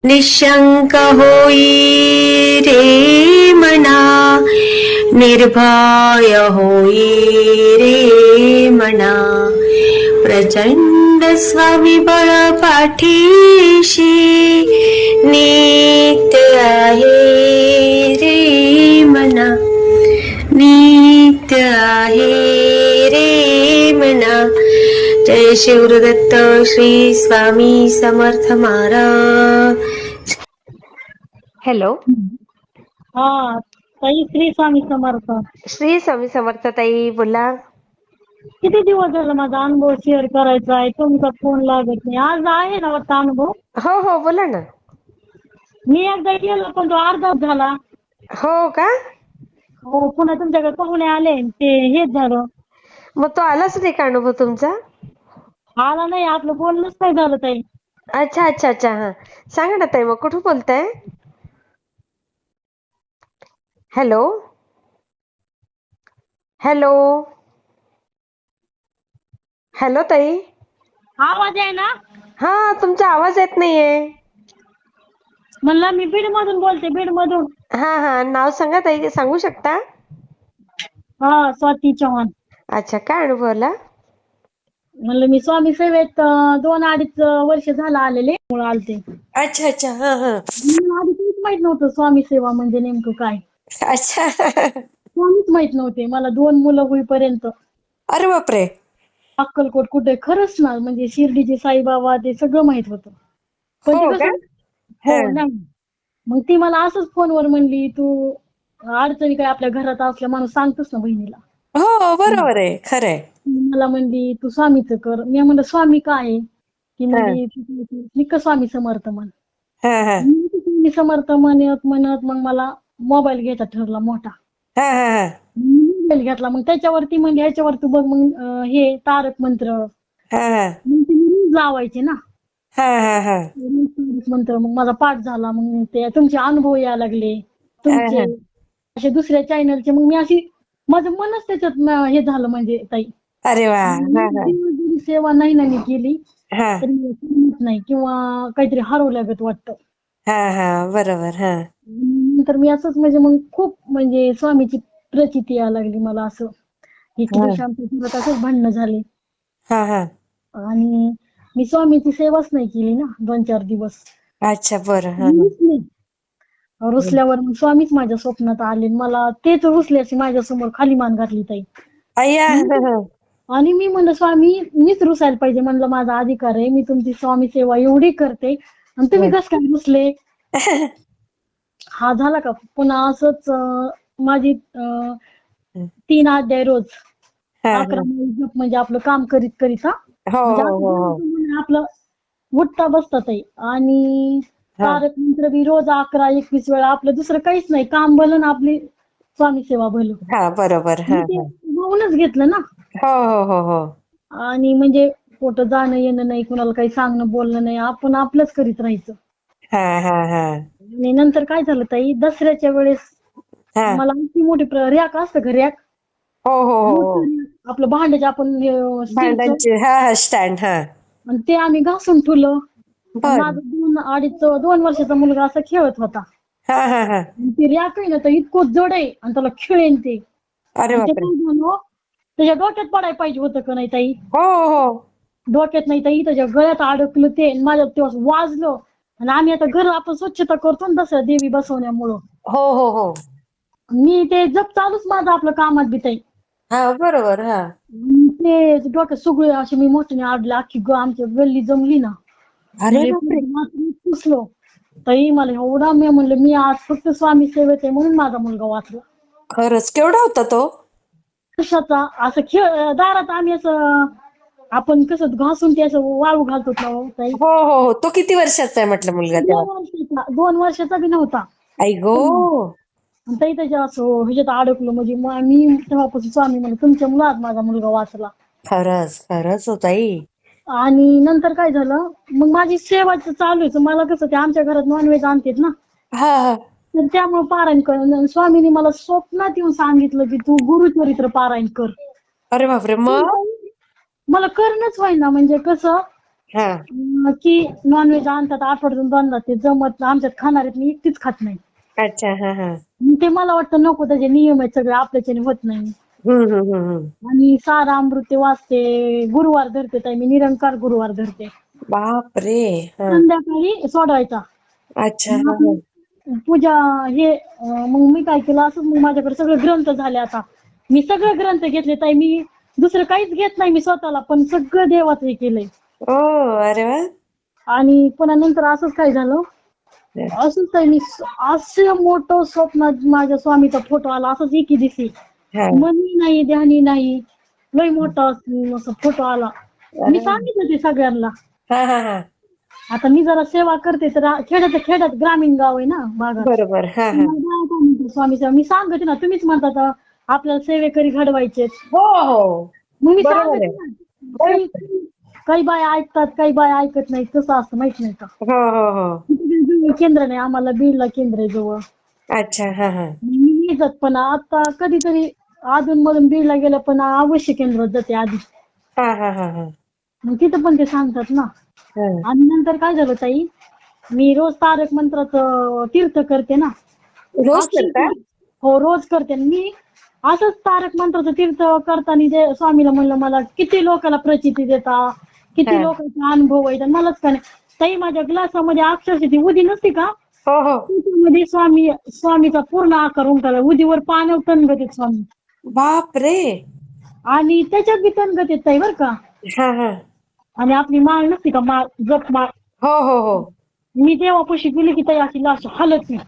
निशंक होई रे मना, निर्भय होई रे मना, प्रचंड स्वविबळ पाठीशी नित्य आहे रे मना, नित्य आहे रे मना. जय शिवदत्त श्री स्वामी समर्थ महाराज. हॅलो. हा ताई, श्री स्वामी समर्थ. श्री स्वामी समर्थ ताई, बोला. किती दिवस झालं माझा अनुभव शेअर करायचा आहे, तुमचा फोन लागत नाही. आज आहे ना वाटतं अनुभव. हो हो, बोला ना. मी एकदा केलं पण तो अर्धाच झाला. हो का? हो, पुन्हा तुमच्याकडे पाहुणे आले ते हेच झालं. मग तो आलाच नाही का अनुभव तुमचा? आला नाही, आपलं बोलणंच नाही झालं ताई. अच्छा अच्छा अच्छा. हा, सांगा ना ताई, मग कुठून बोलताय? हॅलो हॅलो हॅलो ताई. आवाज आहे ना? हा, तुमचा आवाज येत नाहीये. म्हणलं मी बीड मधून बोलते, बीड मधून. हा हा, नाव सांगा ताई, सांगू शकता? हा, स्वाती चव्हाण. अच्छा, काय अनुभव आला? म्हणलं मी स्वामी सेवेत 2-2.5 वर्ष झालं आलेले मुळे आलते. अच्छा अच्छा. हा हा. मला आधी काहीच माहित नव्हतं स्वामी सेवा म्हणजे नेमकं काय. अच्छा. स्वामीच माहित नव्हते मला 2 मुलं होईपर्यंत. अरे बापरे. अक्कलकोट कुठे, खरंच ना, म्हणजे शिर्डीचे साईबाबा ते सगळं माहित होतं. पण हो ते का? कसं, हा. हो नाही. मग ती मला असंच फोनवर म्हणली, तू अडचणी काय आपल्या घरात असल्या माणूस सांगतोस ना बहिणीला. हो, बरोबर आहे, खरंय. ती मला म्हणली तू स्वामीचं कर. मी म्हणलं स्वामी काय आहे? ती हा म्हणली निक्क स्वामी समर्थ म्हण. हा हा मी स्वामी समर्थ म्हणत म्हणत मग मला मोबाईल घ्यायचा ठरला मोठा. हा हा मोबाईल घेतला, मग त्याच्यावरती म्हणजे ह्याच्यावर तू बघ मग हे तारक मंत्र हा हा मग ते मी रोज लावायचे ना. हा हा हा रोज तारक मंत्र मग माझा पाठ झाला. मग ते तुमचे अनुभव यायला लागले तुमचे, हा. असे दुसऱ्या चॅनलचे. मग मी अशी माझं मनच त्याच्यात हे झालं म्हणजे ताई. अरे वा. हा हा जरी सेवा नाही ना मी केली हा तरी समजत नाही किंवा काहीतरी हरवल्यागत वाटतं. हा हा, बरोबर. हा नंतर मी असंच म्हणजे मग खूप म्हणजे स्वामीची प्रचिती यायला लागली मला. असं एक हा दिवशी आमच्या घरात असंच भांडणं झाले हा हा. आणि मी स्वामीची सेवाच नाही केली ना 2-4 दिवस. अच्छा, बरं. हा मी हा रुसले. रुसल्यावर मग स्वामीच माझ्या स्वप्नात आले. मला तेच रुसले अशी माझ्या समोर खाली मान घातली ताई. अय्या. हा हा आणि मी म्हणलं स्वामी मीच रुसायला पाहिजे, म्हणलं माझा अधिकार आहे, मी तुमची स्वामी सेवा एवढी करते आणि तुम्ही कसं काय रुसले. हा झाला का पुन्हा असंच माझी 3 अध्याय रोज हा 11 हा. जप म्हणजे आपलं काम करीत करीत. हा हो म्हणजे हो हो हो. आपलं उठता बसतात आहे. आणि हा तारक मंत्र बी रोज 11-21 वेळा. आपलं दुसरं काहीच नाही, काम भलं ना आपली स्वामी सेवा भलं. हा, बरोबर. हा मी ते हा. होऊनच घेतलं ना. हो हो हो हो. आणि म्हणजे कुठं जाणं येणं नाही, कुणाला काही सांगणं बोलणं नाही, आपण आपलंच करीत राहायचं. हा हा हा आणि नंतर काय झालं ताई, दसऱ्याच्या वेळेस हा. मला इतकी मोठी रॅक असतं का, रॅक हो हो हो मोठं हो. rack, आपलं भांड्याचे आपण स्टीलचं. भांड्यांचे. हा हा, स्टँड. हा. आणि ते आम्ही घासून ठेवलं. आणि बर. माझा 2 वर्षाचा मुलगा असा खेळत होता. हा हा हा. आणि ते रॅक आहे ना तर इतकं जड आहे आणि त्याला खेळेन ते. अरे आणि ते बापरे. काय झालं, त्याच्या डोक्यात पडायला पाहिजे होतं का नाही ताई. हो हो डोक्यात नाही ताई, त्याच्या गळ्यात अडकलं ते आणि माझ्या तेव्हा वाजलं. आणि आम्ही आता घर आपण स्वच्छता करतो ना तसं देवी बसवण्यामुळं. हो हो हो. मी ते जप चालूच माझं आपलं कामात बी ताई. हा, बरोबर. हा ते डोक्यात सगळे असे मी मोठ्याने आडले, अख्खी आमच्या गल्ली जमली ना. अरे म्हणजे बापरे. पुसलो ताई. मला एवढा मी म्हणलं मी आज फक्त स्वामी सेवेत आहे म्हणून माझा मुलगा वाचला. खरंच, केवढा होता तो? कशाचा असं खेळ दारात आम्ही असं आपण कसं घासून ते असं वाळू घालतो ना हो ताई. हो हो हो. तो किती वर्षाचा आहे म्हटलं मुलगा तेव्हा? 2 वर्षाचा बी नव्हता. आई गो. आणि ताई त्याच्या असं ह्याच्यात अडकलो म्हणजे मी तेव्हापासून स्वामी म्हणलं तुमच्या मुलात माझा मुलगा वाचला. खरंच खरंच हो ताई. आणि नंतर काय झालं, मग माझी सेवाचं चालू आहे. मला कसं ते आमच्या घरात नॉनव्हेज आणतात ना, हा हा. तर त्यामुळे पारायण कर. स्वामींनी मला स्वप्नात येऊन सांगितलं की तू गुरुचरित्र पारायण कर. अरे बापरे. मग? मला करणंच व्हायना. म्हणजे कसं हा. की नॉनव्हेज आणतात आठवड्यातून दोनदा, ते जमत नाही. आमच्यात खाणार आहेत, मी एकटीच खात नाही. अच्छा. हा हा. ते मला वाटतं नको, त्याचे नियम आहेत सगळे, आपल्याच्याने होत नाही. आणि सारा अमृत ते वाचते, गुरुवार धरते ताई मी, निरंकार गुरुवार धरते. बापरे. हा. संध्याकाळी सोडवायचा. अच्छा. मग हा हा. आपली पूजा हे मग मी काय केलं असं, मग माझ्याकडे सगळे ग्रंथ झाले आता. मी सगळे ग्रंथ घेतले ताई, मी दुसरं काहीच घेत नाही मी स्वतःला, पण सगळं देवाचं हे केलंय. ओ. अरे वा. आणि पुन्हा नंतर असंच काय झालं, असंच काही मी असं मोठं स्वप्नात माझ्या स्वामीचा फोटो आला, असंच एकी दिवशी. हा. मनी नाही ध्यानी नाही, लय मोठा असं फोटो आला. मी अरे. सांगितलं ते सगळ्यांना. हा हा हा. आता मी जरा सेवा करते तर खेड्यात ग्रामीण गाव आहे ना भागात. बरोबर. हा हा. मला काय म्हणते स्वामी सेवा, मी सांगते ना, तुम्हीच म्हणतात आपल्याला सेवेकरी घडवायचे. हो हो. मग मी बरोबर सांगते आहे. ना, काही बरोबर. काही बाया ऐकतात, काही बाया ऐकत नाही, तसं असतं माहित नाही का. हो हो हो. जवळ केंद्र नाही आम्हाला, बीडला केंद्र आहे जवळ. अच्छा. हा हा. मी नाही जात, पण आता कधीतरी अधून मधून बीडला गेलं, पण अवश्य केंद्रात जाते आधी. हा हा हा हा. मग तिथं पण ते सांगतात ना. हा. आणि नंतर काय झालं ताई, मी रोज तारक मंत्राचं तीर्थ करते ना. रोज करता? अक्षरशः हो, रोज करते मी. असंच तारक मंत्राचं तीर्थ करताना जे स्वामीला म्हणलं, मला किती लोकांना प्रचिती देता, किती हा. लोकांचा अनुभव आहे, तर मलाच का नाही ताई, माझ्या ग्लासामध्ये अक्षरशः ती उदी नसते का, हो हो. त्याच्यामध्ये स्वामीचा पूर्ण आकार उमटला, उदीवर पाण्यावर तणगत आहेत स्वामी. बापरे. आणि त्याच्यात बी तणगत येत ताई बरं का. हा हा. आणि आपली माळ नसते का, माळ जप माळ, हो हो हो. मी देवापाशी गेली की ताई अशी लाश हलत नाही.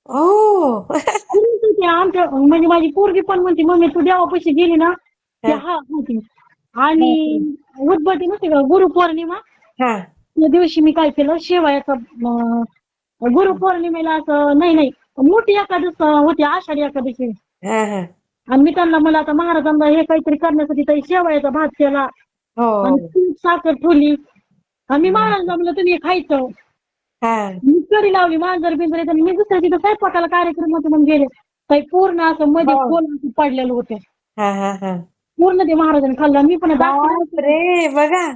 ओ. परंतु ते आमच्या म्हणजे माझी पोरगी पण म्हणते, मम्मी तू देवापाशी गेली ना, ते हा. हा होती. आणि बापरे. उदबत्ती नसते का, गुरुपौर्णिमा, हा त्या दिवशी मी काय केलं, शेवयाचं गुरुपौर्णिमेला असं नाही मोठी एकादश होती, आषाढी एकादशी. हा हा. आणि मी त्यांना मला आता महाराजांना हे काहीतरी करण्यासाठी ताई शेवयाचा भात केला आणि हो. तूप साखर ठेवली. आणि मी महाराजांना म्हणलं तुम्ही हे खायचं. हा मी कडी लावली, मांजर बिंजर येत, मी दुसऱ्या तिथं स्वयंपाकाला कार्यक्रम होते म्हणून गेले. ताई पूर्ण असं मध्ये हो. खोल पडलेलं होतं. हा हा हा. पूर्ण ते महाराजांनी खाल्लं. मी पण दाखवलं बापरे. बघा.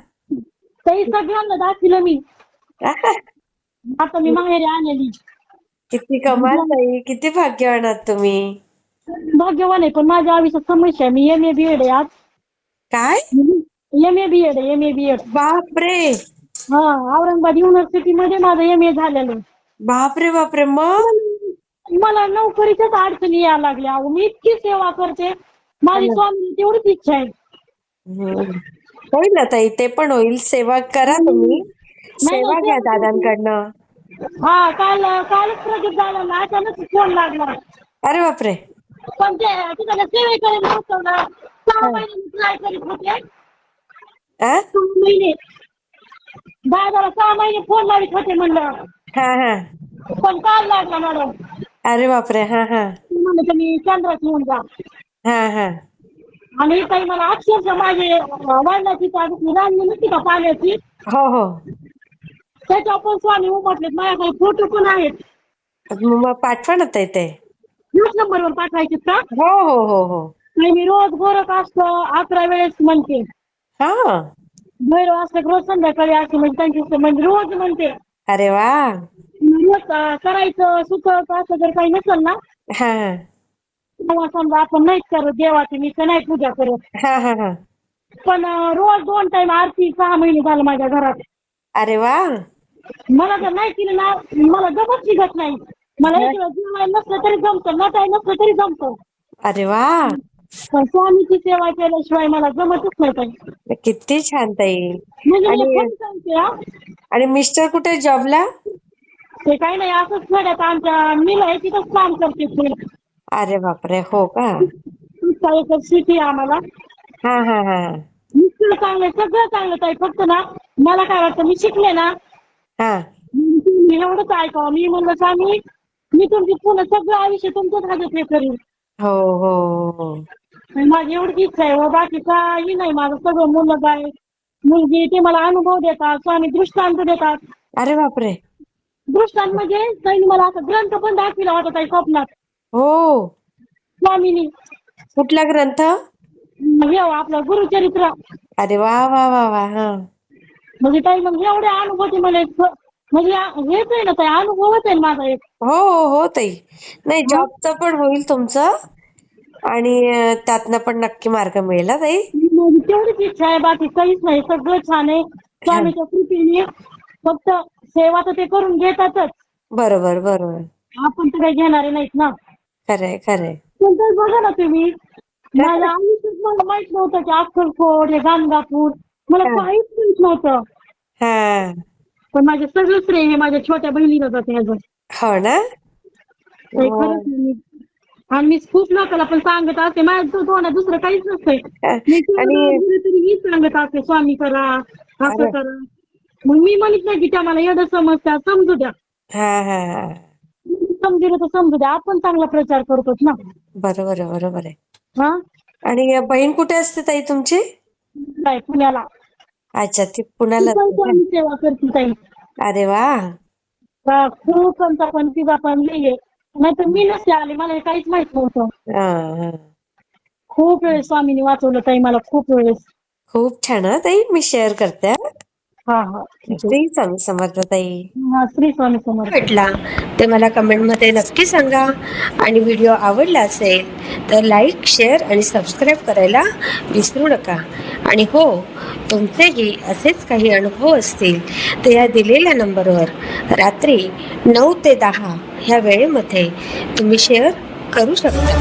ताई, सगळ्यांना दाखवलं मी. आता मी माहेरी आलेली. किती कमाल ताई, किती भाग्यवान आहात तुम्ही. भाग्यवान आहे, पण माझ्या आयुष्यात समस्या आहे. मी MA BEd आहे आज. काय? MA BEd आहे, MA BEd. बापरे. हा, औरंगाबाद युनिव्हर्सिटी मध्ये माझं MA झालेलं आहे. बापरे बापरे. मग? मला नोकरीच्याच अडचणी यायला लागल्या. अहो, मी इतकी सेवा करते, माझी स्वामी तेवढीच इच्छा आहे. होईल ना ताई, ते पण होईल. सेवा करा तुम्ही, नाही सेवा घ्या दादांकडनं. कालच प्रदीप दादांना अचानक फोन लागला. अरे बापरे. पण ते तिथं सेवेकडे नव्हतं ना, 6 हा. महिने ट्राय करीत होते. आ? 6 महिने दादाला 6 महिने फोन लावित होते म्हणलं, हा हा. पण काल लागला मॅडम. अरे बापरे. हा हा. म्हणलं तुम्ही केंद्रात येऊन जा. हा हा. आणि काही मला अक्षरशः माझे वडिलांची रांगणी नसती का पाण्याची, हो हो. त्याच्यावर पण स्वामी उमटलेत. माझ्याकडे फोटो पण आहेत. मग पाठवा ना ताई ते. ह्याच नंबरवर पाठवायचे का? हो हो हो हो. नाही, मी रोज गोरख असतं 11 वेळेस म्हणते. हा. भैरव असतं रोज संध्याकाळी असते, म्हणजे त्यांची म्हणजे रोज म्हणते. अरे वा. रोज करायचं सुचत असं जर काही नसेल ना, हा तेव्हा समजा आपण नाहीच करत देवाची, मी तर नाही पूजा करत. हा हा हा. पण रोज 2 टाइम आरती 6 महिने झालं माझ्या घरात. अरे वा. मला जर नाही केलं ना, मला जमत निघत नाही. मला एक वेळ जेवायला नसलं तरी जमतं, नटायला नसलं तरी जमतं. अरे वा. पण स्वामीची सेवा केल्याशिवाय मला जमतच नाही काही. किती छान ताई. म्हणजे मी आणि खरं सांगते हा, आणि मिस्टर कुठे जॉबला? ते काही नाही, असंच खेड्यात आमच्या मिल आहे तिथंच काम करते ते. अरे बापरे. हो का. एक सिटी आहे आम्हाला. हा हा हा मिस्टर चांगलं, सगळं चांगलं ताई. फक्त ना मला काय वाटतं, मी शिकले ना, हा. मी एवढंच ऐकावं. मी म्हणलं स्वामी, मी तुमची पुन्हा सगळं आयुष्य तुमच्याच हातात हे करीन. हो हो हो. माझी एवढीच इच्छा आहे. व बाकी काही नाही. माझं सगळं मुलगा आहे, मुलगी, ते मला अनुभव देतात. स्वामी दृष्टांत देतात. अरे बापरे. दृष्टांत म्हणजे त्यांनी मला असं ग्रंथ पण दाखविला होता ताई स्वप्नात, हो. स्वामीनी. कुठला ग्रंथ? हे आपलं गुरुचरित्र. अरे वा वा वा वा. हा. म्हणजे ताई मग एवढे अनुभव मला म्हणजे हेच आहे ना ताई, अनुभवच आहे माझा एक. हो हो हो ताई. नाही, हा? जॉबचं पण होईल तुमचं आणि त्यातनं पण नक्की मार्ग मिळेल हा ताई. माझी तेवढीच इच्छा आहे, बाकी काहीच नाही. सगळं छान आहे हा, स्वामीच्या कृपेने. फक्त सेवा तर ते करून घेतातच, बरोबर बरोबर. आपण तर काही घेणारे नाहीत ना. खरंय खरंय. पण तर बघा ना तुम्ही, माझ्या आयुष्यात मला माहित नव्हतं की अक्कलकोट, हे गाणगापूर, मला हा काहीच माहित नव्हतं. हा. पण माझे सगळं श्रेय हे माझ्या छोट्या बहिणीला जाते ह्याचं. हो ना. काही खरंच नाही. आणि मी खूप लोकांना पण सांगत असते, माझ्या तोंडात दुसरं काहीच नसतंय. मी आणि केवढं गेलं तरी मी सांगत असते, स्वामी करा, असं अरे, करा. मग मी म्हणत नाही की त्या मला एवढं समजत्या, समजू द्या. हा हा हा. समजेल तर समजू द्या, आपण चांगला प्रचार करतोच ना. बरोबर आहे बरोबर आहे. हा आणि बहीण कुठे असते ताई तुमची? काय पुण्याला अच्छा, ती ती पुण्याला पण असते का? स्वामी सेवा करते ताई. अरे वा. खूप आमचा पण तिचा पण लिहिले, नाहीतर मी नसते आले, मला हे काहीच माहित नव्हतं. हा हा. खूप वेळेस स्वामीने वाचवलं ताई मला, खूप वेळेस. खूप छान हा ताई, मी शेअर करते हा. हा हा ठीक आहे. श्री स्वामी समर्थ ताई. हा, श्री स्वामी समर्थ. भेटला ते मला कमेंटमध्ये नक्की सांगा. आणि व्हिडिओ आवडला असेल तर लाईक, शेअर आणि सबस्क्राईब करायला विसरू नका. आणि हो, तुमचेही असेच काही अनुभव असतील तर या दिलेल्या नंबरवर रात्री 9 ते 10 ह्या वेळेमध्ये तुम्ही शेअर करू शकता.